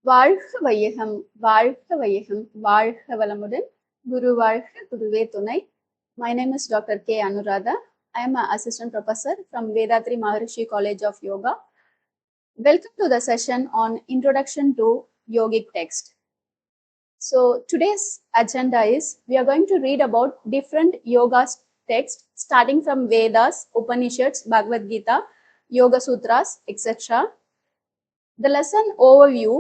வாழ்க வையகம், வாழ்க வையகம், வாழ்க வளமுடன். குரு வாழ்க, குருவே துணை. My name is Dr. K. Anuradha. I am an assistant professor from Vedatri Maharishi College of Yoga. Welcome to the session on Introduction to Yogic Text. So today's agenda is we are going to read about different yoga texts starting from Vedas, Upanishads, Bhagavad Gita, Yoga Sutras, etc. The lesson overview.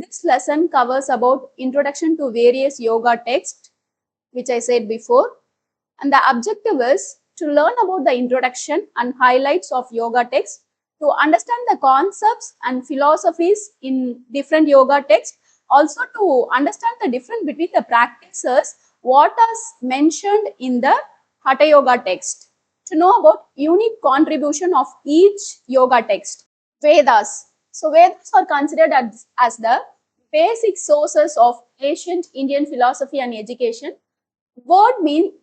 This lesson covers about introduction to various yoga texts, which I said before. And the objective is to learn about the introduction and highlights of yoga texts, to understand the concepts and philosophies in different yoga texts, also to understand the difference between the practices, what is mentioned in the Hatha Yoga text, to know about unique contribution of each yoga text. Vedas. So Vedas are considered as the basic sources of ancient Indian philosophy and education.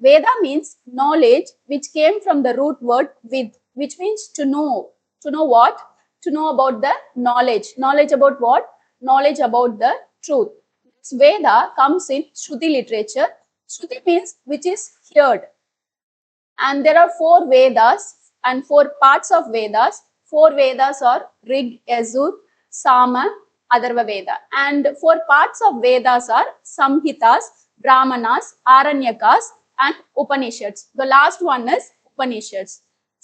Veda means knowledge, which came from the root word vid, which means to know. To know what? To know about the knowledge. Knowledge about what? Knowledge about the truth. This Veda comes in Shruti literature. Shruti means which is heard. And there are 4 Vedas and 4 parts of Vedas. 4 Vedas are Rig, Yajur, Sama, Atharva Veda. And 4 parts of Vedas are Samhitas, Brahmanas, Aranyakas and Upanishads. The last one is Upanishads.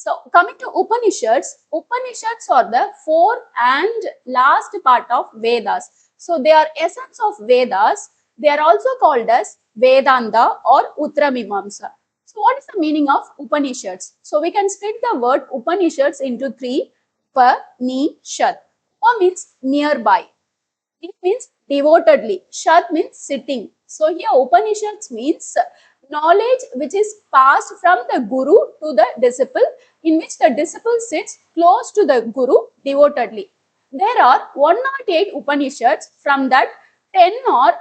So coming to Upanishads, Upanishads are the 4th and last part of Vedas. So they are essence of Vedas. They are also called as Vedanta or Uttamimamsa. So what is the meaning of Upanishads? So we can split the word Upanishads into 3. Upanishad. Upa means nearby. It means devotedly. Shad means sitting. So here Upanishads means knowledge which is passed from the guru to the disciple, in which the disciple sits close to the guru devotedly. There are 108 Upanishads. From that, 10 are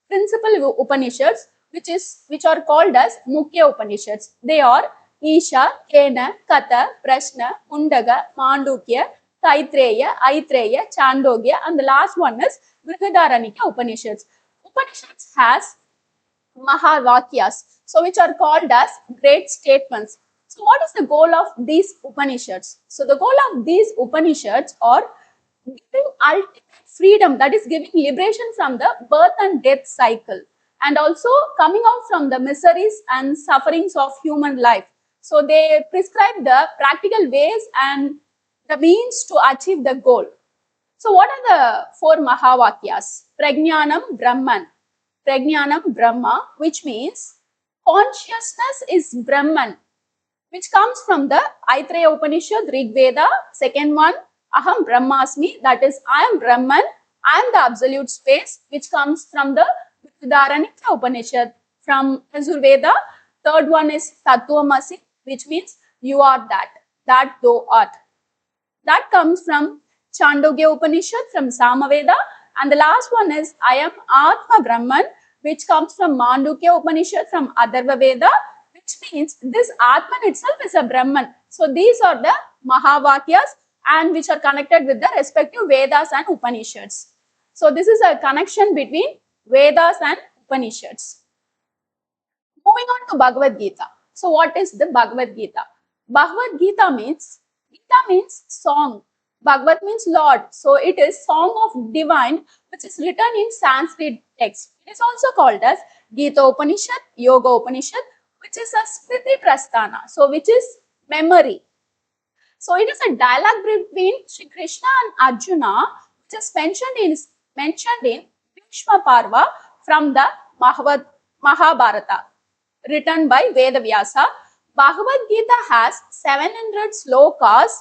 principal Upanishads, which are called as Mukhya Upanishads. They are Isha, Kena, Katha, Prashna, Mundaga, Mandukya, Taitreya, Aitreya, Chandogya, and the last one is Brihadaranyaka Upanishads. Upanishads has Mahavakyas, so which are called as great statements. So what is the goal of these Upanishads? So the goal of these Upanishads are giving ultimate freedom, that is giving liberation from the birth and death cycle, and also coming out from the miseries and sufferings of human life. So they prescribe the practical ways and the means to achieve the goal. So what are the 4 Mahavakyas? Prajnanam Brahman. Prajnanam Brahma, which means consciousness is Brahman, which comes from the Aitreya Upanishad, Rig Veda. Second one, Aham Brahmasmi, that is I am Brahman, I am the absolute space, which comes from the Brihadaranyaka Upanishad from Yajur Veda. Third one is Tattvamasi, which means you are that thou art. That comes from Chandogya Upanishad from Samaveda. And the last one is I am Atma Brahman, which comes from Mandukya Upanishad from Atharva Veda, which means this Atman itself is a Brahman. So these are the Mahavakyas and which are connected with the respective Vedas and Upanishads. So this is a connection between Vedas and Upanishads. Moving on to Bhagavad Gita. So what is the Bhagavad Gita? Bhagavad Gita means song. Bhagavad means Lord. So it is song of divine, which is written in Sanskrit text. It is also called as Gita Upanishad, Yoga Upanishad, which is a Smriti Prasthana. So which is memory. So it is a dialogue between Sri Krishna and Arjuna, which is mentioned in Bhishma Parva from the Mahabharata, written by Veda Vyasa. Bhagavad Gita has 700 slokas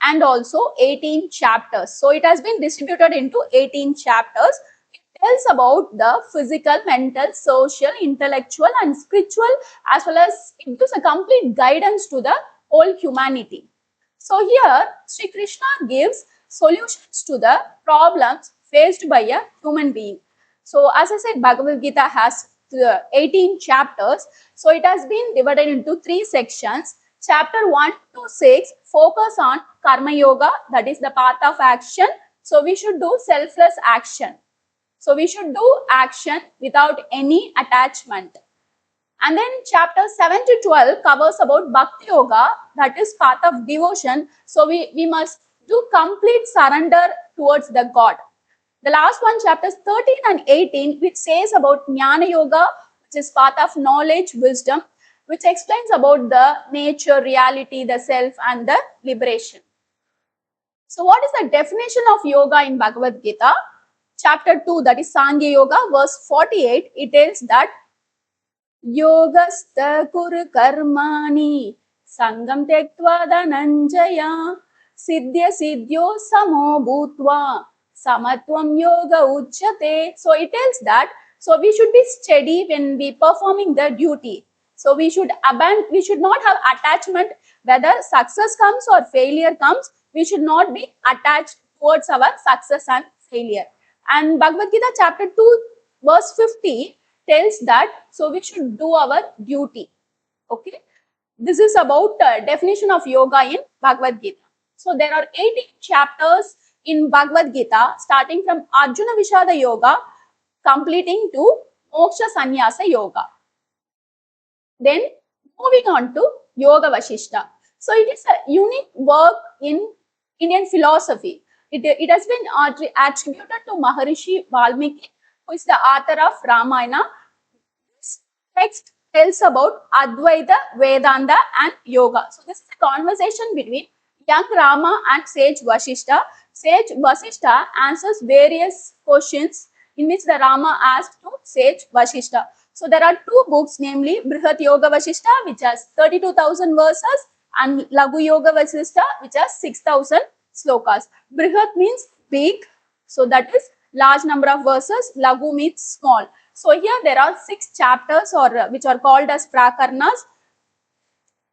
and also 18 chapters. So it has been distributed into 18 chapters. It tells about the physical, mental, social, intellectual and spiritual, as well as it gives a complete guidance to the whole humanity. So here Sri Krishna gives solutions to the problems faced by a human being. So as I said, Bhagavad Gita has 18 chapters. So it has been divided into 3 sections. Chapter 1 to 6 focus on Karma Yoga, that is the path of action. So we should do selfless action. So we should do action without any attachment. And then chapter 7 to 12 covers about Bhakti Yoga, that is path of devotion. So we must do complete surrender towards the God. The last one, chapters 13 and 18, which says about Jnana Yoga, which is path of knowledge, wisdom, which explains about the nature, reality, the self and the liberation. So what is the definition of yoga in Bhagavad Gita? Chapter 2, that is Sankhya Yoga, verse 48, it tells that Yogastha kuru karmani sangam tektva dhananjaya siddhya siddhyo samo bhutva samatvam yoga uchyate. So it tells that, so we should be steady when we performing the duty. So we should not have attachment, whether success comes or failure comes, we should not be attached towards our success and failure. And Bhagavad Gita chapter 2 verse 50 tells that, so we should do our duty. Okay, this is about definition of yoga in Bhagavad Gita. So there are 18 chapters in Bhagavad Gita, starting from Arjuna Vishada Yoga, completing to Moksha Sannyasa Yoga. Then moving on to Yoga Vasishta. So it is a unique work in Indian philosophy. It has been attributed to Maharishi Valmiki, who is the author of Ramayana. This text tells about Advaita, Vedanta and Yoga. So this is a conversation between young Rama and sage Vasishta. Sage Vasishta answers various questions in which the Rama asked to sage Vasishta. So there are two books, namely Brihat Yoga Vasishta, which has 32,000 verses, and Lagu Yoga Vasishta, which has 6,000 slokas. Brihat means big, so that is large number of verses. Lagu means small. So here there are 6 chapters, or which are called as prakarnas.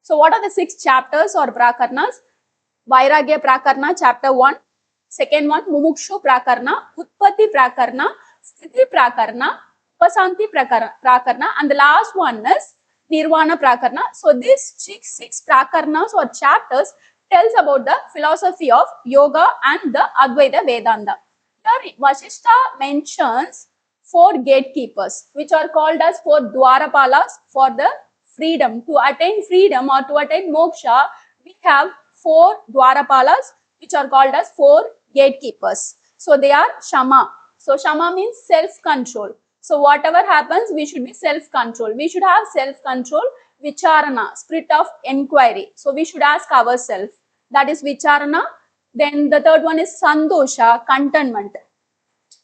So what are the 6 chapters or prakarnas? Vairagya Prakarna, chapter 1. Second one, Mumukshu Prakarna, Utpatti Prakarna, Sthiti Prakarna, Upasanti Prakarna, and the last one is Nirvana Prakarna. So these 6 prakarnas or chapters tells about the philosophy of yoga and the Advaita Vedanta. Here Vasishta mentions 4 gatekeepers, which are called as 4 Dwarapalas for the freedom. To attain freedom or to attain moksha, we have 4 Dwarapalas, which are called as 4 gatekeepers. So they are Shama. So Shama means self-control. So whatever happens, we should be self-control. We should have self-control. Vicharana, spirit of inquiry. So we should ask ourselves. That is Vicharana. Then the third one is Sandosha, contentment.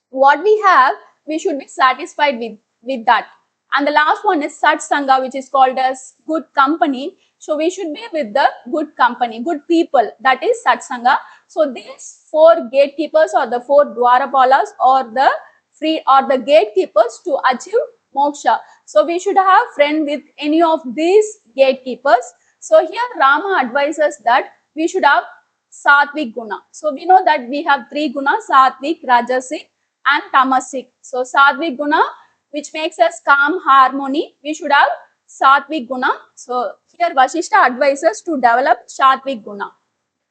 What we have, we should be satisfied with that. And the last one is Satsanga, which is called as good company. So we should be with the good company, good people. That is Satsanga. So these 4 gatekeepers or the 4 Dwarapalas or the gatekeepers to achieve moksha. So we should have friend with any of these gatekeepers. So here Rama advises that we should have Satvik Guna. So we know that we have 3 gunas, Satvik, Rajasic and Tamasic. So Satvik Guna, which makes us calm, harmony, we should have Satvik Guna. So here Vasishta advises to develop Satvik Guna.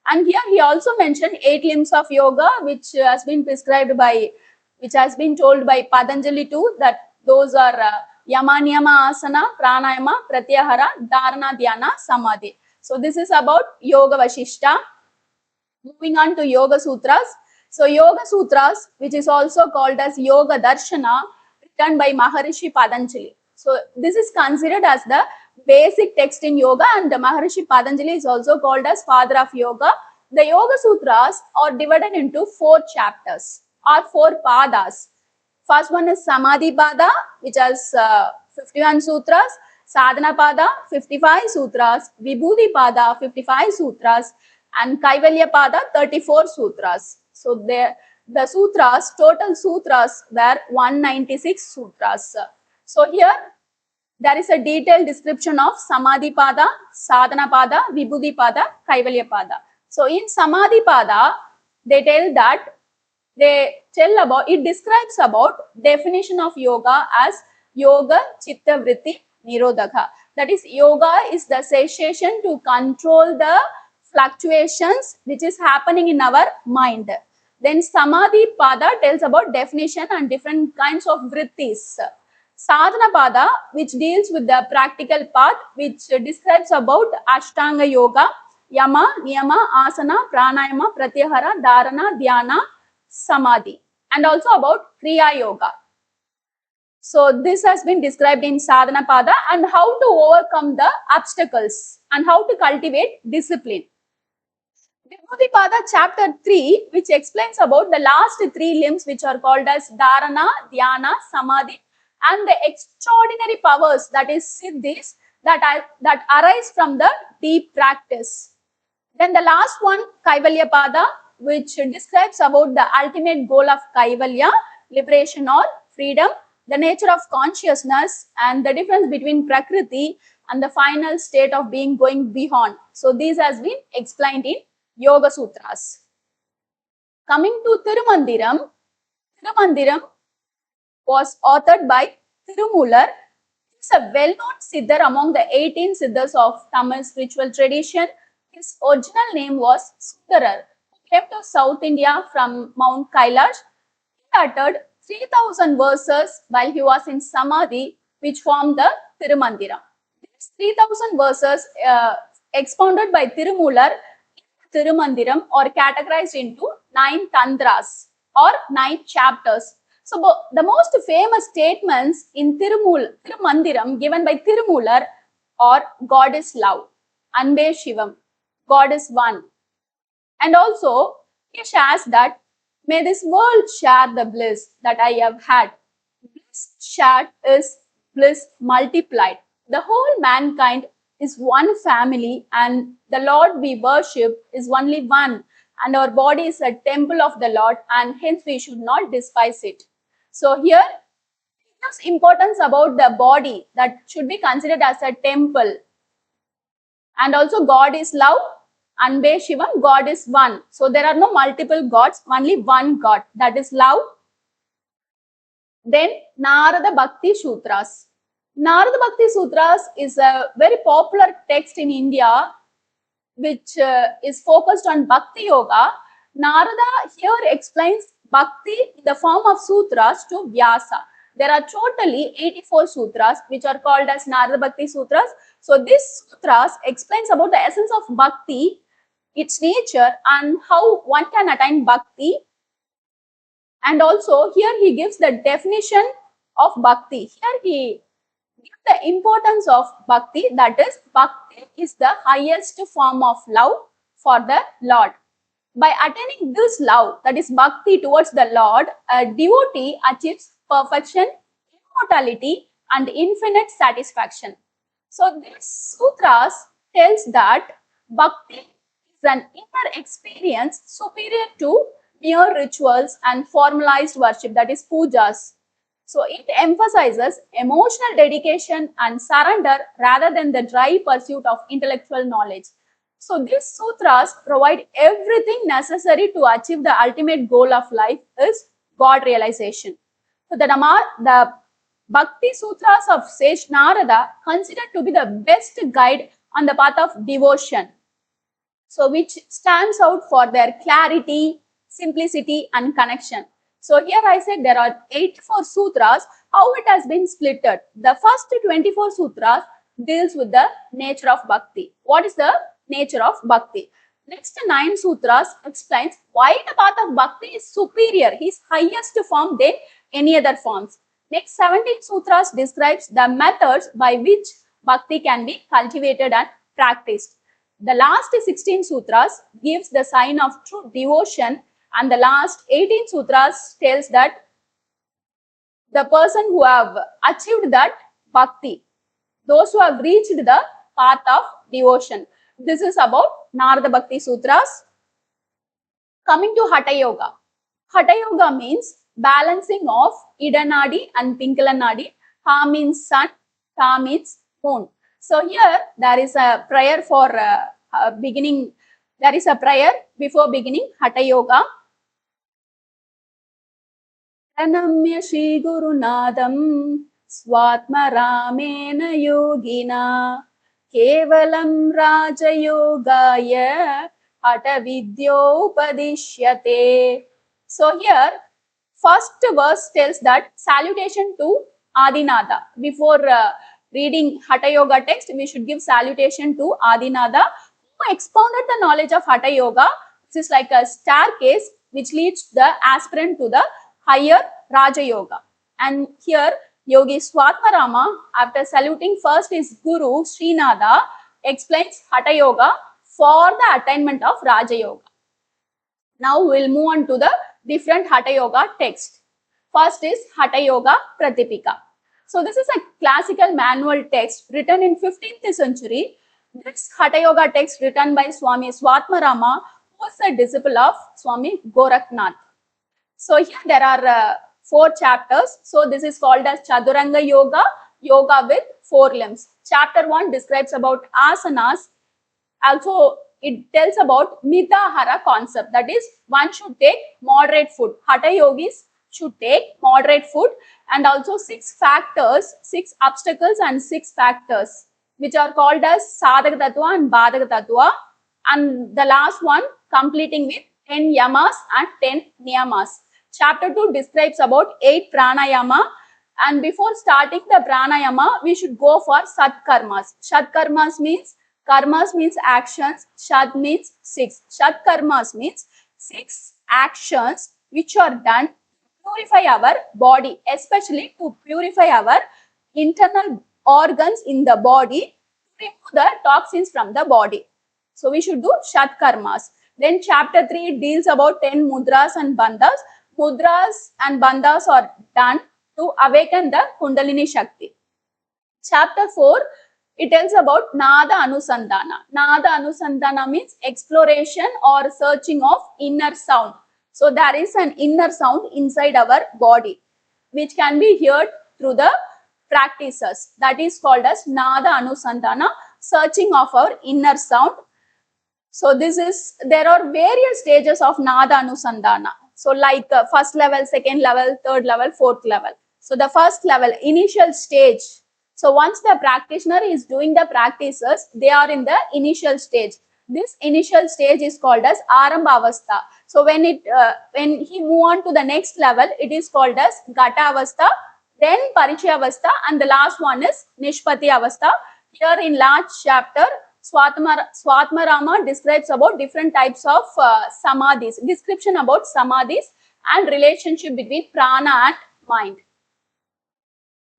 And here he also mentioned 8 limbs of yoga, which has been prescribed by, which has been told by Patanjali too, that those are Yama, Niyama, Asana, Pranayama, Pratyahara, Dharana, Dhyana, Samadhi. So this is about Yoga Vasishta. Moving on to Yoga Sutras. So Yoga Sutras, which is also called as Yoga Darshana, written by Maharishi Patanjali. So this is considered as the basic text in yoga, and the Maharishi Patanjali is also called as father of yoga. The Yoga Sutras are divided into 4 chapters or 4 padas. First one is Samadhi Pada, which has 51 sutras, Sadhana Pada, 55 sutras, Vibhuti Pada, 55 sutras, and Kaivalya Pada, 34 sutras. So the sutras, total sutras were 196 sutras. So here there is a detailed description of Samadhi Pada, Sadhana Pada, Vibhuti Pada, Kaivalya Pada. So in Samadhi Pada, they tell that, it describes about definition of yoga as yoga chitta vritti nirodhaka. That is, yoga is the cessation to control the fluctuations which is happening in our mind. Then Samadhi Pada tells about definition and different kinds of vrittis. Sadhana Pada, which deals with the practical path, which describes about Ashtanga Yoga, Yama, Niyama, Asana, Pranayama, Pratyahara, Dharana, Dhyana, Samadhi, and also about Kriya Yoga. So this has been described in Sadhana Pada and how to overcome the obstacles and how to cultivate discipline. Vibhuti Pada chapter 3, which explains about the last three limbs which are called as Dharana, Dhyana, Samadhi, and the extraordinary powers, that is Siddhis, that arise from the deep practice. Then the last one, Kaivalya Pada, which describes about the ultimate goal of Kaivalya, liberation or freedom, the nature of consciousness, and the difference between Prakriti and the final state of being going beyond. So these has been explained in Yoga Sutras. Coming to Thirumandiram, Thirumandiram was authored by Thirumoolar. He is a well-known Siddha among the 18 Siddhas of Tamil spiritual tradition. His original name was Sundarar, who came to South India from Mount Kailash. He uttered 3000 verses while he was in Samadhi, which formed the Thirumandiram. These 3000 verses expounded by Thirumoolar in Thirumandiram are categorized into 9 tantras or 9 chapters. So the most famous statements in Thirumandiram given by Thirumoolar are God is love, Anbe Shivam, God is one. And also he shares that may this world share the bliss that I have had. Bliss shared is bliss multiplied. The whole mankind is one family and the Lord we worship is only one, and our body is a temple of the Lord and hence we should not despise it. So here it gives importance about the body that should be considered as a temple. And also God is love, Anbe Shivam, God is one. So there are no multiple gods, only one God, that is love. Then Narada Bhakti Sutras. Narada Bhakti Sutras is a very popular text in India which is focused on Bhakti Yoga. Narada here explains Bhakti in the form of sutras to Vyasa. There are totally 84 sutras which are called as Narada Bhakti Sutras. So this sutras explains about the essence of Bhakti, its nature and how one can attain Bhakti. And also here he gives the definition of Bhakti. Here he gives the importance of Bhakti, that is Bhakti is the highest form of love for the Lord. By attaining this love, that is Bhakti towards the Lord, a devotee achieves perfection, immortality and infinite satisfaction. So this sutras tells that Bhakti is an inner experience superior to mere rituals and formalized worship, that is pujas. So it emphasizes emotional dedication and surrender rather than the dry pursuit of intellectual knowledge. So these sutras provide everything necessary to achieve the ultimate goal of life, is God realization. So the Bhakti Sutras of Sage Narada considered to be the best guide on the path of devotion. So which stands out for their clarity, simplicity and connection. So here I said there are 84 sutras. How it has been splitted? The first 24 sutras deals with the nature of Bhakti. What is the nature of Bhakti? Next 9 sutras explains why the path of Bhakti is superior, his highest form than any other forms. Next 17 sutras describes the methods by which Bhakti can be cultivated and practiced. The last 16 sutras gives the sign of true devotion, and the last 18 sutras tells that the person who have achieved that Bhakti, those who have reached the path of devotion. This is about Narada Bhakti Sutras. Coming to Hatha Yoga. Hatha Yoga means balancing of Ida Nadi and Pingala Nadi. Ha means sun, Ta means moon. So here there is a prayer for beginning. There is a prayer before beginning Hatha Yoga. Pranamya Shri Guru Nadam Swatma Ramena Yogina Kevalam Raja Yogaya Hatha Vidyo Upadishyate So here, first verse tells that salutation to Adinada. Before reading Hatha Yoga text, we should give salutation to Adinada, who expounded the knowledge of Hatha Yoga. This is like a staircase which leads the aspirant to the higher Raja Yoga. And here, Yogi Swatmarama, after saluting first his Guru Srinada, explains Hatha Yoga for the attainment of Raja Yoga. Now we will move on to the different Hatha Yoga text. First is Hatha Yoga Pradipika. So this is a classical manual text written in 15th century. This Hatha Yoga text written by Swami Swatmarama, who was a disciple of Swami Gorakshataka. So here there are 4 chapters. So this is called as Chaduranga Yoga, Yoga with 4 limbs. Chapter 1 describes about asanas. Also, it tells about mitahara concept, that is, one should take moderate food. Hatha yogis should take moderate food, and also 6 factors, 6 obstacles and 6 factors, which are called as sadaka tattva and badaka tattva, and the last one completing with 10 yamas and 10 niyamas. Chapter 2 describes about 8 pranayama, and before starting the pranayama, we should go for satkarmas. Satkarmas means karmas means actions, shad means 6. Shad karmas means 6 actions which are done to purify our body, especially to purify our internal organs in the body, to remove the toxins from the body. So we should do shad karmas. Then chapter 3 deals about 10 mudras and bandhas. Mudras and bandhas are done to awaken the Kundalini Shakti. Chapter 4, it tells about Nada Anusandhana. Nada Anusandhana means exploration or searching of inner sound. So there is an inner sound inside our body, which can be heard through the practices. That is called as Nada Anusandhana, searching of our inner sound. So there are various stages of Nada Anusandhana. So like first level, second level, third level, fourth level. So the first level, initial stage. So once the practitioner is doing the practices, they are in the initial stage. This initial stage is called as Arambha Avastha. So when he move on to the next level, it is called as Gata Avastha, then Parichaya Avastha, and the last one is Nishpati Avastha. Here in last chapter, Swatmarama describes about different types of samadhis, description about samadhis and relationship between prana and mind.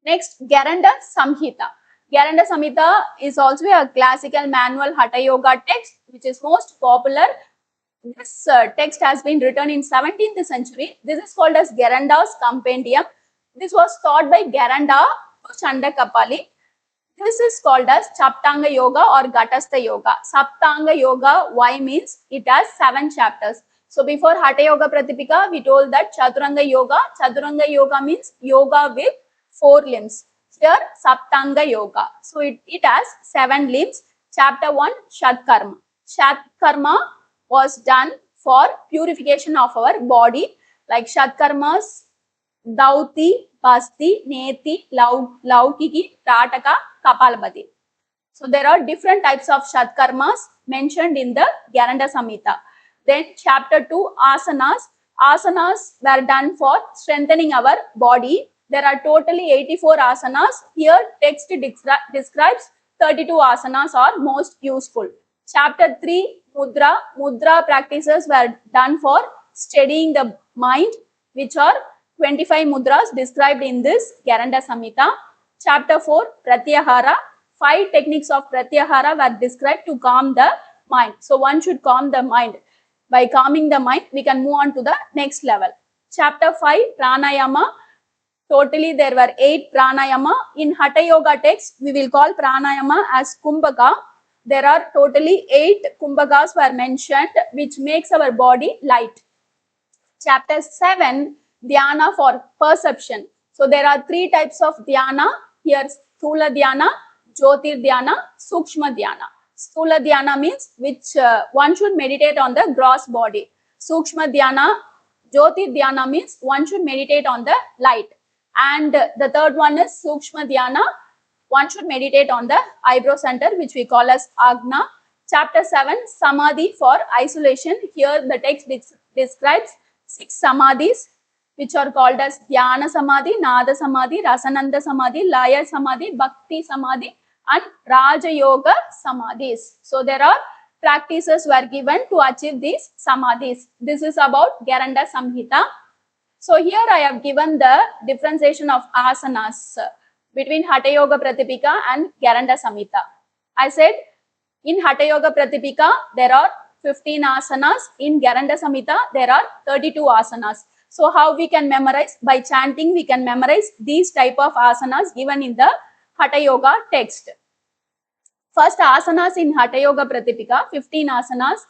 Next, Gheranda Samhita. Gheranda Samhita is also a classical manual Hatha Yoga text which is most popular. This text has been written in 17th century. This is called as Gheranda's Compendium. This was taught by Gheranda to Chandakapali. This is called as Saptanga Yoga or Gatastha Yoga. Saptanga Yoga, why means it has 7 chapters. So before Hatha Yoga Pradipika, we told that Chaturanga Yoga. Chaturanga Yoga means yoga with 4 limbs. Here, Saptanga Yoga. So it has 7 limbs. Chapter 1, Shatkarma. Shatkarma was done for purification of our body, like Shatkarmas, Dauti, Basti, Neti, Laukiki, Tataka, Kapalabhati. So there are different types of Shatkarmas mentioned in the Gheranda Samhita. Then chapter 2, Asanas. Asanas were done for strengthening our body. There are totally 84 asanas. Here text describes 32 asanas are most useful. Chapter 3, Mudra. Mudra practices were done for steadying the mind, which are 25 mudras described in this Gheranda Samhita. Chapter 4, Pratyahara. 5 techniques of Pratyahara were described to calm the mind. So one should calm the mind. By calming the mind, we can move on to the next level. Chapter 5, Pranayama. Totally there were 8 pranayama. In Hatha Yoga text, we will call pranayama as kumbhaka. There are totally 8 kumbhakas were mentioned, which makes our body light. Chapter 7, Dhyana for perception. So there are 3 types of dhyana. Here Sthula Dhyana, Jyotir Dhyana, Sukshma Dhyana. Sthula Dhyana means which one should meditate on the gross body. Sukshma Dhyana, Jyotir Dhyana means one should meditate on the light. And the third one is Sukshma Dhyana. One should meditate on the eyebrow center, which we call as Agna. Chapter 7, Samadhi for isolation. Here the text describes 6 samadhis which are called as Dhyana Samadhi, Nada Samadhi, Rasananda Samadhi, Laya Samadhi, Bhakti Samadhi and Raja Yoga Samadhis. So there are practices were given to achieve these Samadhis. This is about Gheranda Samhita. So here I have given the differentiation of asanas between Hatha Yoga Pradipika and Gheranda Samhita. I said in Hatha Yoga Pradipika there are 15 asanas, in Gheranda Samhita there are 32 asanas. So how we can memorize? By chanting we can memorize these type of asanas given in the Hatha Yoga text. First asanas in Hatha Yoga Pradipika, 15 asanas.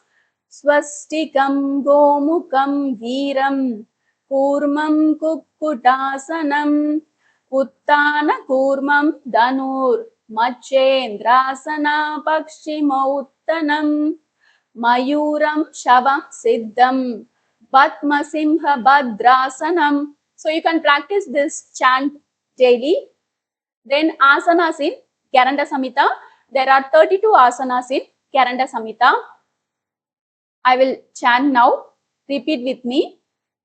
Swastikam Gomukam Giram Kurmam Kukutasanam Uttana Kurmam Danur Machendrasana Pakshimautanam Mayuram Shavam Siddham Batmasimha Badrasanam. So you can practice this chant daily. Then asanas in Gheranda Samhita. There are 32 asanas in Gheranda Samhita. I will chant now. Repeat with me.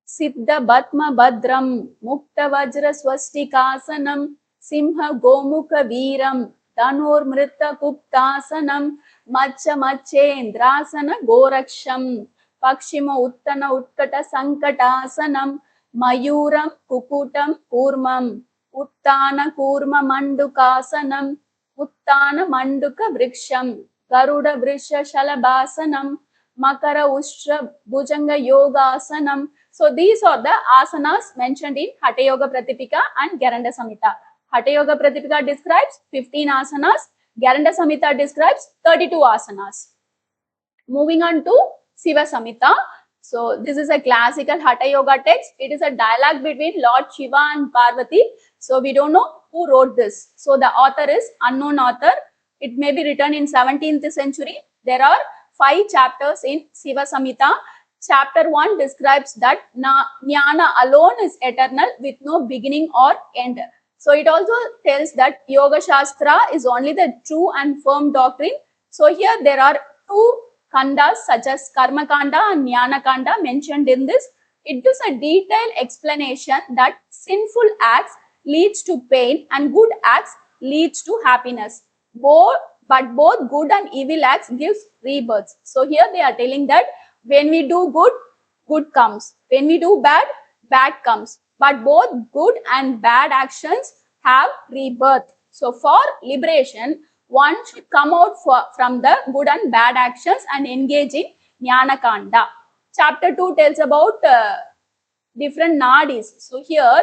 Siddha Batma Badram Mukta Vajra Swastikasanam Simha Gomukha Veeram Danur Mritta Kuptasanam Macha Machendrasana Goraksham Pakshima Uttana Utkata Sankatasanam Mayuram Kukutam Kurmam Uttana Kurma Mandukasanam Uttana Manduka Vriksham Garuda Vrisha Shalabasanam Makara Ushtra Bhujanga Yogasanam. So these are the asanas mentioned in Hatha Yoga Pradipika and Gheranda Samhita. Hatha Yoga Pradipika describes 15 asanas, Gheranda Samhita describes 32 asanas. Moving on to Siva Samhita. So this is a classical Hatha Yoga text. It is a dialogue between Lord Shiva and Parvati. So we don't know who wrote this. So the author is unknown author. It may be written in 17th century. There are 5 chapters in Siva Samhita. Chapter 1 describes that Jnana alone is eternal with no beginning or end. So it also tells that Yoga Shastra is only the true and firm doctrine. So here there are 2 kandas such as Karma Kanda and Jnana Kanda mentioned in this. It gives a detailed explanation that sinful acts leads to pain and good acts leads to happiness. But both good and evil acts gives rebirths. So here they are telling that when we do good, good comes. When we do bad, bad comes. But both good and bad actions have rebirth. So for liberation, one should come out from the good and bad actions and engage in Jnana Kanda. Chapter 2 tells about different nadis. So here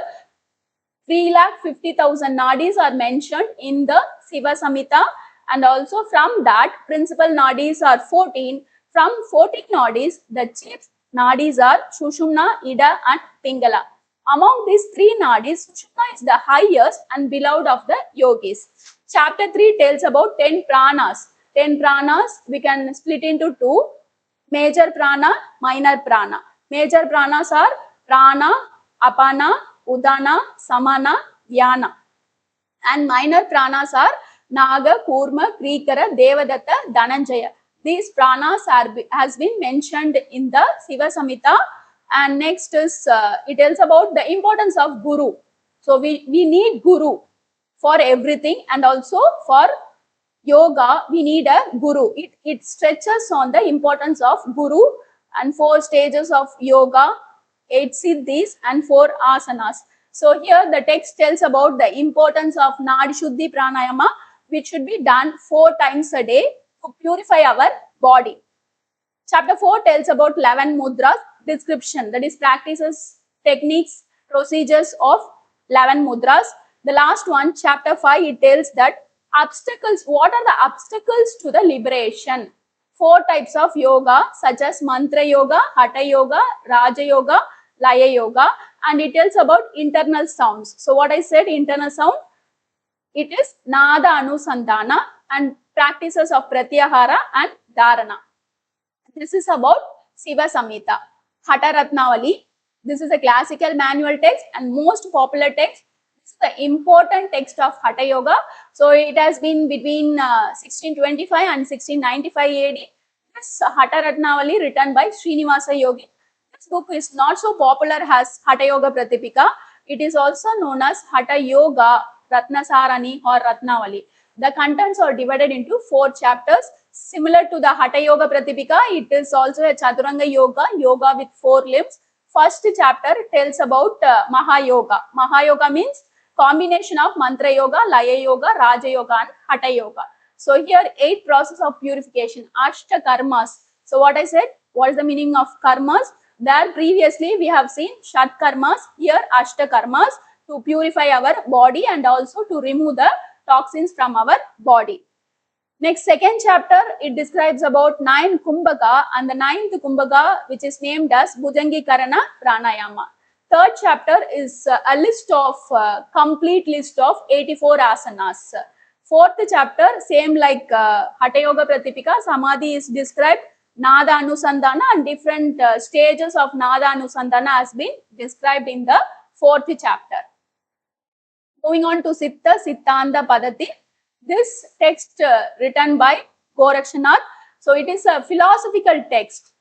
3,50,000 nadis are mentioned in the Siva Samhita, and also from that principal nadis are 14. From 14 nadis, the chief nadis are Sushumna, Ida and Pingala. Among these 3 nadis, Sushumna is the highest and beloved of the yogis. Chapter 3 tells about 10 pranas. 10 pranas we can split into 2. Major prana, minor prana. Major pranas are prana, apana, udana, samana, vyana. And minor pranas are Naga, Kurma, Krikara, Devadatta, Dhananjaya. These pranas has been mentioned in the Siva Samhita. And next is, it tells about the importance of Guru. So we need Guru for everything, and also for yoga we need a Guru. It stretches on the importance of Guru, and 4 stages of yoga, 8 siddhis and 4 asanas. So here the text tells about the importance of Nadi Shuddhi pranayama, which should be done 4 times a day to purify our body. Chapter 4 tells about 11 mudras, description, that is practices, techniques, procedures of 11 mudras. The last one, chapter 5, it tells that obstacles, what are the obstacles to the liberation? 4 types of yoga such as mantra yoga, hatha yoga, raja yoga, laya yoga, and it tells about internal sounds. So what I said, internal sound, it is nada anusandhana and practices of pratyahara and dharana. This is about Siva Samhita. Hatha Ratnavali, this is a classical manual text and most popular text. This is the important text of Hatha Yoga. So it has been between 1625 and 1695 AD. This Hatha Ratnavali written by Srinivasa Yogi. this book is not so popular as Hatha Yoga Pradipika. It is also known as Hatha Yoga Ratnasarani or Ratnavali. The contents are divided into 4 chapters. Similar to the Hatha Yoga Pradipika, it is also a Chaturanga Yoga, yoga with 4 limbs. First chapter tells about Maha Yoga. Maha Yoga means combination of Mantra Yoga, Laya Yoga, Raja Yoga and Hatha Yoga. So here 8 process of purification, Ashta Karmas. So what I said, what is the meaning of karmas? There previously we have seen Shat Karmas, here Ashta Karmas to purify our body and also to remove the toxins from our body. Next, second chapter, it describes about 9 Kumbhaka and the 9th Kumbhaka, which is named as Bhujangikarana Pranayama. Third chapter is a list of, complete list of 84 asanas. Fourth chapter, same like Hatha Yoga Pradipika, Samadhi is described, Nada Anusandhana and different stages of Nada Anusandhana has been described in the 4th chapter. Moving on to Siddha, Siddhanta, Paddhati. This text written by Gorakshataka. So it is a philosophical text.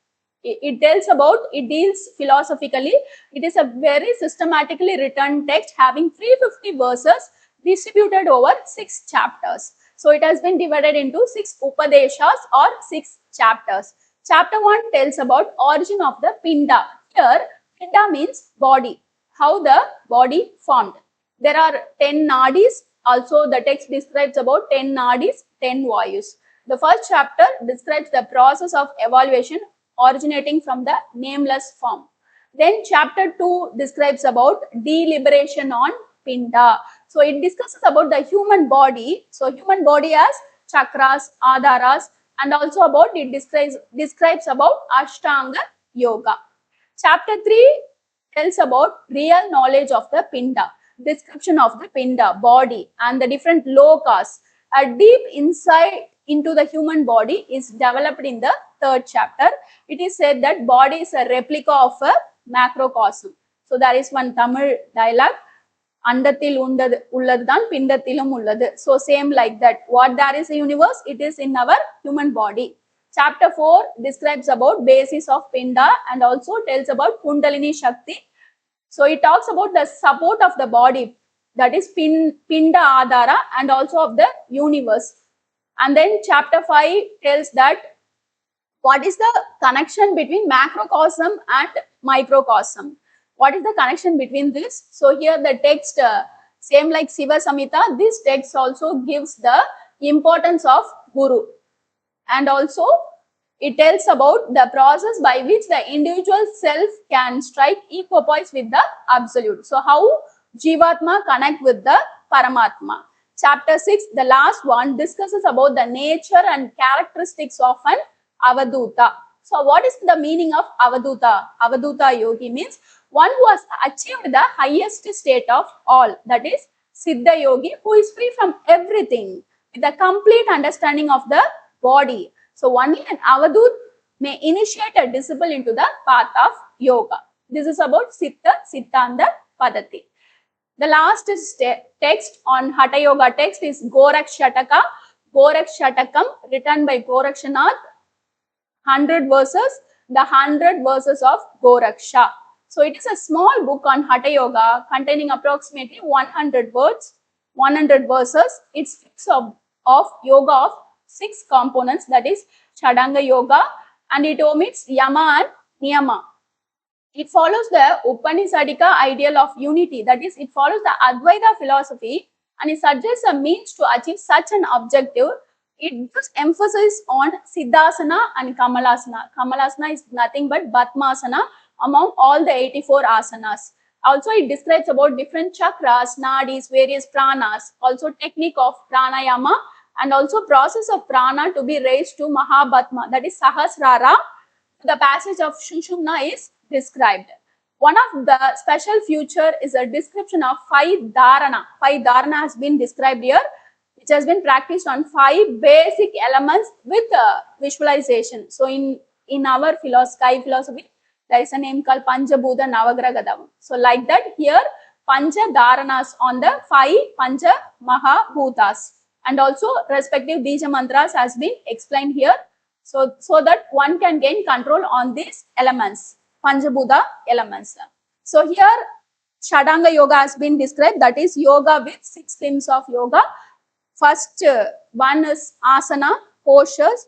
It deals philosophically. It is a very systematically written text having 350 verses distributed over 6 chapters. So it has been divided into 6 Upadeshas or 6 chapters. Chapter 1 tells about origin of the Pinda. Here, Pinda means body, how the body formed. There are 10 nadis. Also, the text describes about 10 nadis, 10 vayus. The first chapter describes the process of evaluation originating from the nameless form. Then chapter 2 describes about deliberation on Pinda. So it discusses about the human body. So human body has chakras, adharas, and also about it describes about Ashtanga Yoga. Chapter 3 tells about real knowledge of the Pinda. Description of the Pinda, body and the different lokas. A deep insight into the human body is developed in the 3rd chapter. It is said that body is a replica of a macrocosm. So there is one Tamil dialogue, Andathil ulladhan, Pindathilum ulladu. So same like that. What there is a universe, it is in our human body. Chapter 4 describes about basis of Pinda and also tells about Kundalini Shakti. So it talks about the support of the body, that is Pinda Adhara, and also of the universe. And then chapter 5 tells that what is the connection between macrocosm and microcosm. What is the connection between this? So here the text, same like Siva Samhita, this text also gives the importance of Guru. And also it tells about the process by which the individual self can strike equipoise with the absolute. So how Jivatma connect with the Paramatma. Chapter 6, the last one, discusses about the nature and characteristics of an Avaduta. So what is the meaning of Avaduta? Avaduta Yogi means one who has achieved the highest state of all, that is Siddha Yogi, who is free from everything with a complete understanding of the body. So only an Avadut may initiate a disciple into the path of yoga. This is about Siddha, Siddhanta, Paddhati. The last text on Hatha Yoga text is Gorakshataka. Gorakshatakam, written by Gorakshataka, 100 verses, the 100 verses of Goraksha. So it is a small book on Hatha Yoga containing approximately 100 words, 100 verses. It speaks of yoga of 6 components, that is Sadanga Yoga, and it omits Yama and Niyama. It follows the Upanishadic ideal of unity, that is, it follows the Advaita philosophy and it suggests a means to achieve such an objective. It gives emphasis on Siddhasana and Kamalasana. Kamalasana is nothing but Batmasana among all the 84 asanas. Also, it describes about different chakras, nadis, various pranas, also technique of pranayama, and also process of prana to be raised to Mahabhatma, that is Sahasrara. The passage of Shushumna is described. One of the special feature is a description of 5 dharana. 5 dharana has been described here, which has been practiced on 5 basic elements with visualization. So in our Sky philosophy, there is a name called Panchabhuta Navagragadam. So like that, here Pancha Dharanas on the 5 Pancha Mahabhutas. And also respective Bija mantras has been explained here. So that one can gain control on these elements. Panchabhuta elements. So here Shadanga yoga has been described, that is yoga with 6 limbs of yoga. First one is asana, postures.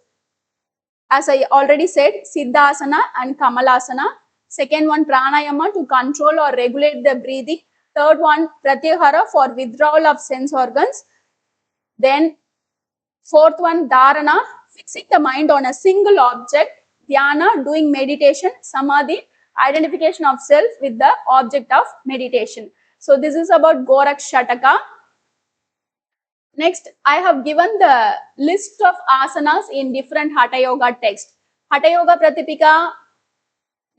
As I already said, Siddhasana and Kamalasana. Second one, pranayama to control or regulate the breathing. Third one, pratyahara for withdrawal of sense organs. Then fourth one, dharana, fixing the mind on a single object. Dhyana, doing meditation. Samadhi, identification of self with the object of meditation. So this is about Gorakshataka. Next, I have given the list of asanas in different Hatha Yoga texts. Hatha Yoga Pradipika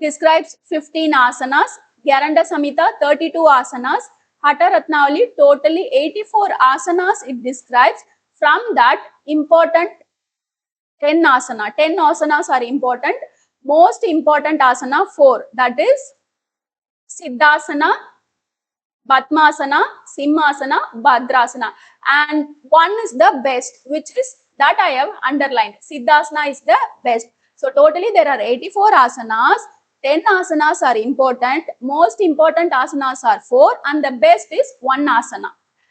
describes 15 asanas, Gheranda Samhita 32 asanas, Hatha Ratnavali totally 84 asanas it describes. From that, important 10 asana. 10 asanas are important. Most important asana 4, that is Siddhasana, Padmasana, Simhasana, Bhadrasana, and one is the best, which is that I have underlined. Siddhasana is the best. So totally there are 84 asanas. 10 asanas are important. Most important asanas are 4 and the best is 1 asana.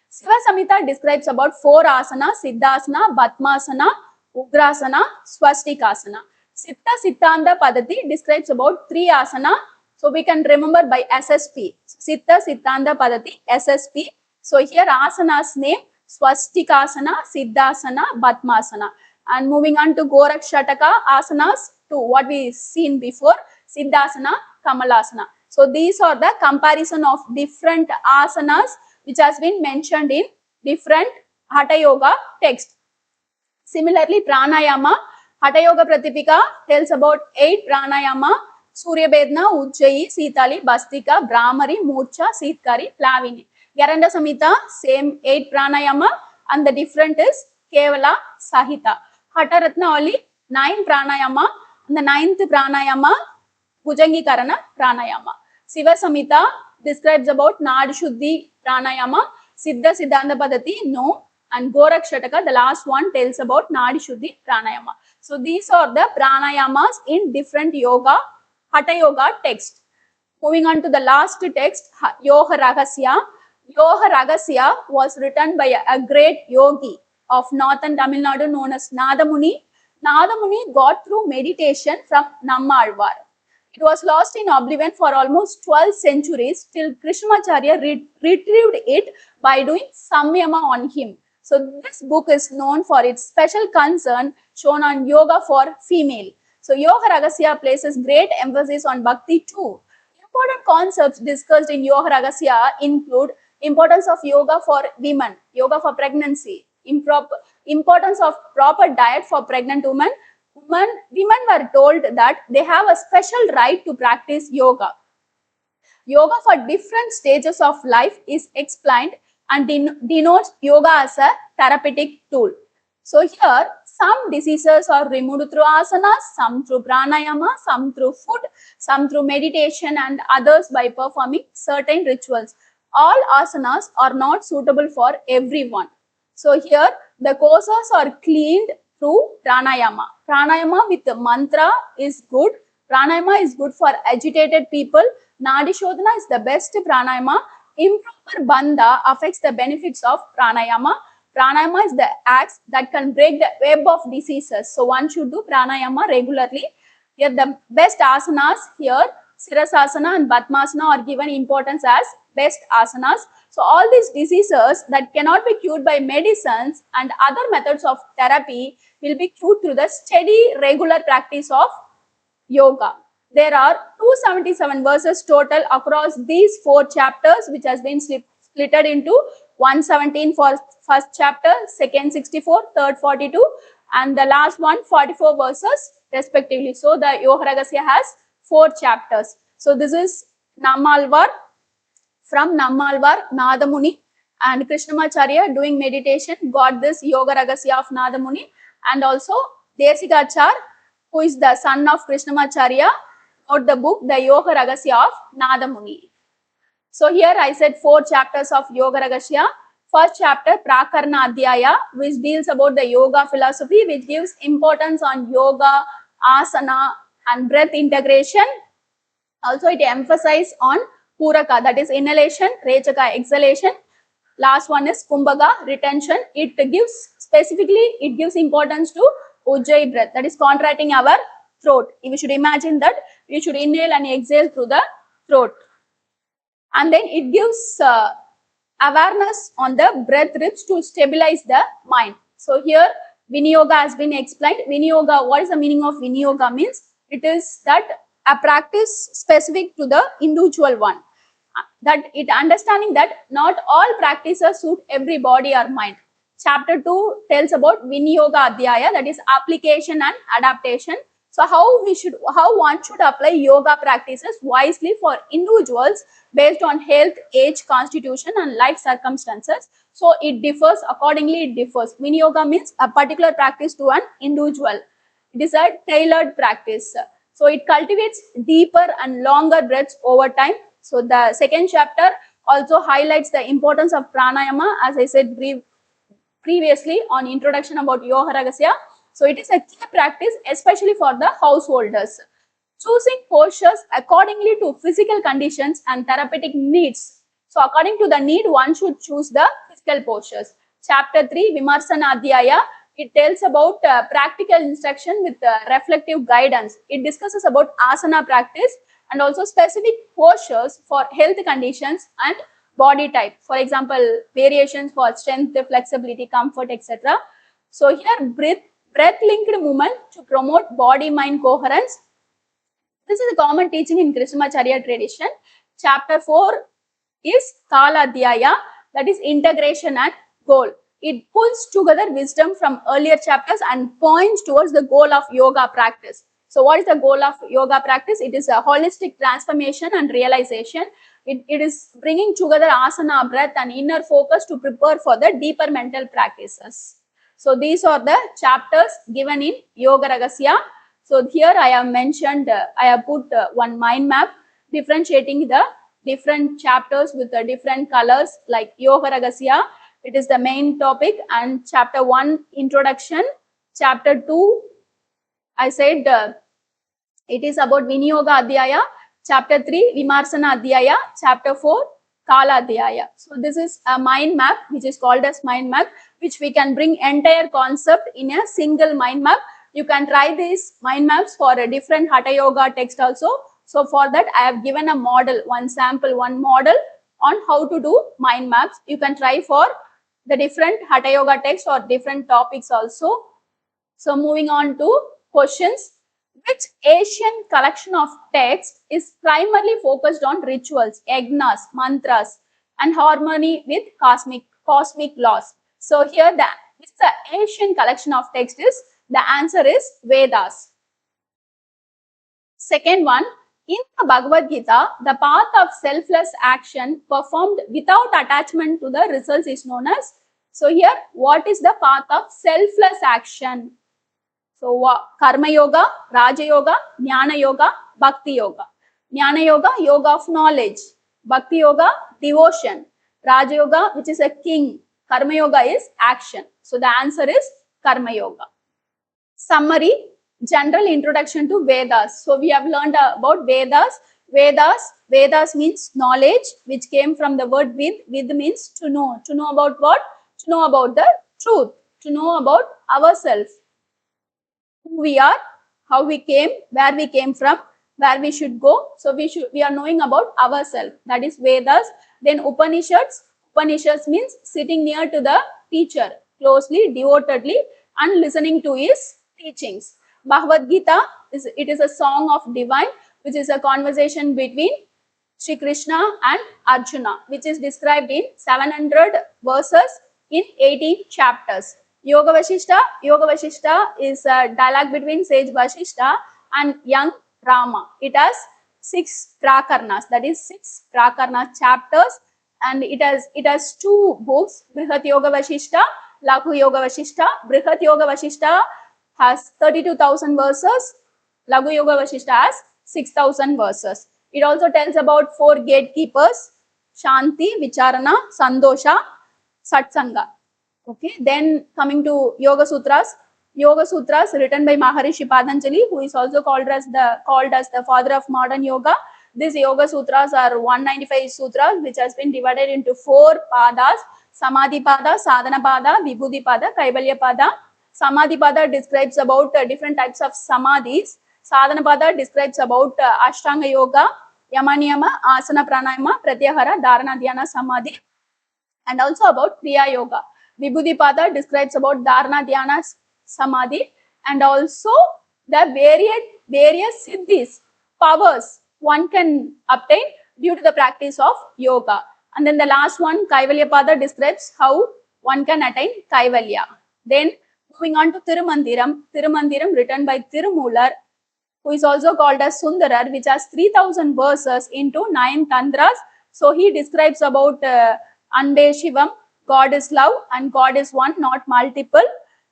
Siva Samhita describes about 4 asanas: Siddhasana, Padmasana, Ugrasana, Swastikasana. Siddhanta Paddhati describes about 3 asana. So we can remember by SSP. Siddhanta Paddhati, SSP. So here asanas name Swastikasana, Siddhasana, Padmasana. And moving on to Gorakshataka asanas to what we seen before, Siddhasana, Kamalasana. So these are the comparison of different asanas which has been mentioned in different Hatha Yoga texts. Similarly, pranayama, Hatha Yoga Pradipika tells about 8 pranayama: Surya Bedna, Ujjayi, Sitali, Bastika, Brahmari, Murcha, Sitkari, Plavini. Gheranda Samhita, same 8 pranayama and the different is Kevala, Sahita. Hatha Ratnavali, 9 pranayama and the 9th pranayama, Bhujangikarana pranayama. Siva Samhita describes about Nadi Shuddhi pranayama, Siddha Siddhanta Paddhati, no, and Gorakshataka, the last one, tells about Nadi Shuddhi pranayama. So these are the pranayamas in different yoga, Hatha Yoga text. Moving on to the last text, Yoga Rahasya. Yoga Rahasya was written by a great yogi of northern Tamil Nadu known as Nadamuni. Nadamuni got through meditation from Nammalvar. It was lost in oblivion for almost 12 centuries till Krishnamacharya retrieved it by doing samyama on him. So this book is known for its special concern shown on yoga for female. So Yoga Rahasya places great emphasis on Bhakti too. Important concepts discussed in Yoga Rahasya include importance of yoga for women, yoga for pregnancy, importance of proper diet for pregnant women. Women were told that they have a special right to practice yoga. Yoga for different stages of life is explained and denotes yoga as a therapeutic tool. So here, some diseases are removed through asanas, some through pranayama, some through food, some through meditation, and others by performing certain rituals. All asanas are not suitable for everyone. So here, the koshas are cleaned through pranayama. Pranayama with the mantra is good. Pranayama is good for agitated people. Nadi Shodhana is the best pranayama. Improper bandha affects the benefits of pranayama. Pranayama is the axe that can break the web of diseases. So one should do pranayama regularly. Here the best asanas here, Sirasasana and Padmasana are given importance as best asanas. So all these diseases that cannot be cured by medicines and other methods of therapy will be cured through the steady regular practice of yoga. There are 277 verses total across these 4 chapters, which has been splitted into 117 for first chapter, second 64, third 42, and the last one 44 verses respectively. So the Yoga Rahasya has 4 chapters. So this is Nammalvar, from Nammalvar, Nadamuni and Krishnamacharya doing meditation got this Yoga Rahasya of Nadamuni, and also Desikachar, who is the son of Krishnamacharya, got the book the Yoga Rahasya of Nadamuni. So here I said 4 chapters of Yoga Rahasya. First chapter, Prakarana Adhyaya, which deals about the yoga philosophy, which gives importance on yoga, asana and breath integration. Also, it emphasizes on Puraka, that is inhalation, Rechaka, exhalation. Last one is Kumbhaka, retention. It gives importance to Ujjayi breath, that is contracting our throat. We should imagine that we should inhale and exhale through the throat. And then it gives awareness on the breath rhythms to stabilize the mind. So here Viniyoga has been explained. Viniyoga, what is the meaning of Viniyoga means? It is that a practice specific to the individual one. That it understanding that not all practices suit every body or mind. Chapter 2 tells about Viniyoga Adhyaya, that is application and adaptation. So how one should apply yoga practices wisely for individuals based on health, age, constitution and life circumstances. So it differs, accordingly it differs. Viniyoga means a particular practice to an individual. It is a tailored practice. So it cultivates deeper and longer breaths over time. So the second chapter also highlights the importance of pranayama, as I said previously on introduction about Yoga Rahasya. So it is a key practice, especially for the householders. Choosing postures accordingly to physical conditions and therapeutic needs. So according to the need, one should choose the physical postures. Chapter 3, Vimarsana Adhyaya, it tells about practical instruction with reflective guidance. It discusses about asana practice and also specific postures for health conditions and body type. For example, variations for strength, flexibility, comfort, etc. So here breath-linked movement to promote body-mind coherence. This is a common teaching in Krishnamacharya tradition. Chapter 4 is Kala Dhyaya, that is integration and goal. It pulls together wisdom from earlier chapters and points towards the goal of yoga practice. So what is the goal of yoga practice? It is a holistic transformation and realization. It is bringing together asana, breath and inner focus to prepare for the deeper mental practices. So these are the chapters given in Yoga Rahasya. So here I have mentioned, I have put one mind map differentiating the different chapters with the different colors, like Yoga Rahasya. It is the main topic, and chapter 1 introduction, chapter 2 I said it is about Viniyoga Adhyaya, chapter 3 Vimarsana Adhyaya, chapter 4 Kala Adhyaya. So this is a mind map which is called as mind map, which we can bring entire concept in a single mind map. You can try these mind maps for a different Hatha Yoga text also. So for that I have given a model, one sample, one model on how to do mind maps. You can try for the different Hatha Yoga text or different topics also. So moving on to questions. Which Asian collection of texts is primarily focused on rituals, yagnas, mantras and harmony with cosmic laws? So here which is the Asian collection of texts is? The answer is Vedas. Second one, in the Bhagavad Gita, the path of selfless action performed without attachment to the results is known as. So here, what is the path of selfless action? So Karma Yoga, Raja Yoga, Jnana Yoga, Bhakti Yoga. Jnana Yoga, yoga of knowledge. Bhakti Yoga, devotion. Raja Yoga, which is a king. Karma Yoga is action. So the answer is Karma Yoga. Summary, general introduction to Vedas. So we have learned about Vedas. Vedas means knowledge, which came from the word Vid. Vid means to know. To know about what? To know about the truth. To know about ourselves. Who we are, how we came, where we came from, where we should go. So we are knowing about ourselves. That is Vedas. Then Upanishads. Upanishads means sitting near to the teacher, closely, devotedly, and listening to his teachings. Bhagavad Gita it is a song of divine, which is a conversation between Sri Krishna and Arjuna, which is described in 700 verses in 18 chapters. Yoga Vasishta is a dialogue between sage Vasishta and young Rama. It has 6 prakarnas, that is 6 prakarna chapters, and it has 2 books, Brihat Yoga Vasishta, Laghu Yoga Vasishta. Brihat Yoga Vasishta has 32,000 verses, Laghu Yoga Vasishta has 6,000 verses. It also tells about 4 gatekeepers, Shanti, Vicharana, Sandosha, Satsanga. Okay, then coming to Yoga Sutras. Yoga Sutras written by Maharishi Patanjali, who is also called as the father of modern yoga. These Yoga Sutras are 195 sutras which has been divided into 4 padas: Samadhi Pada, Sadhana Pada, Vibhuti Pada, Kaivalya Pada. Samadhi Pada describes about different types of samadhis. Sadhana Pada describes about Ashtanga Yoga, Yama Niyama, Asana Pranayama, Pratyahara, Dharana Dhyana Samadhi, and also about Kriya Yoga. Vibhuti Pada describes about Dharana Dhyana Samadhi, and also the various siddhis, powers one can obtain due to the practice of yoga. And then the last one, Kaivalya Pada, describes how one can attain Kaivalya. Then moving on to Thirumandiram written by Thirumoolar, who is also called as Sundarar, which has 3000 verses into 9 tantras. So he describes about Ande Shivam, God is love and God is one, not multiple.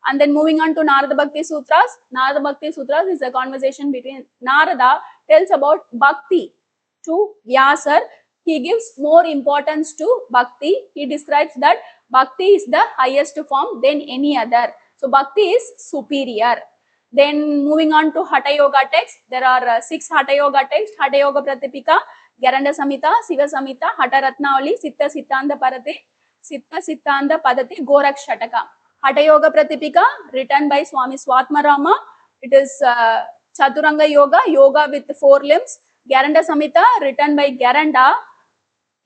And then moving on to Narada Bhakti Sutras. Narada Bhakti Sutras is a conversation between Narada, tells about Bhakti to Vyasar. He gives more importance to Bhakti. He describes that Bhakti is the highest form than any other. So Bhakti is superior. Then moving on to Hatha Yoga text, there are 6 Hatha Yoga texts: Hatha Yoga Pradipika, Gheranda Samhita, Siva Samhita, Hatha Ratnavali, Siddhanta Paddhati, Gorakshataka. Hatha Yoga Pradipika written by Swami Swatmarama. It is Chaturanga Yoga, yoga with 4 limbs. Gheranda Samhita written by Gheranda.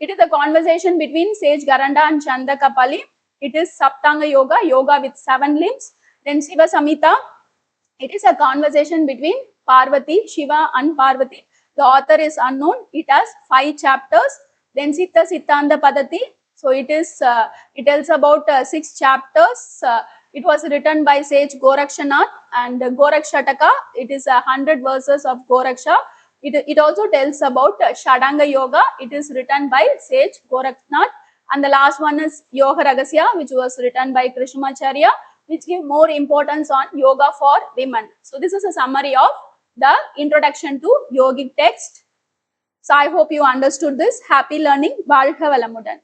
It is a conversation between sage Gheranda and Chandakapali. It is Saptanga Yoga, yoga with 7 limbs. Then Siva Samhita, it is a conversation between Parvati, Shiva and Parvati. The author is unknown. It has 5 chapters. Then Siddhanta Paddhati. So it tells about 6 chapters. It was written by sage Gorakshanath, and Gorakshataka, it is 100 verses of Goraksha. It also tells about Shadanga Yoga. It is written by sage Gorakshanath. And the last one is Yoga Rahasya, which was written by Krishnamacharya, which give more importance on yoga for women. So this is a summary of the introduction to yogic text. So I hope you understood this. Happy learning. Valga Valamudan.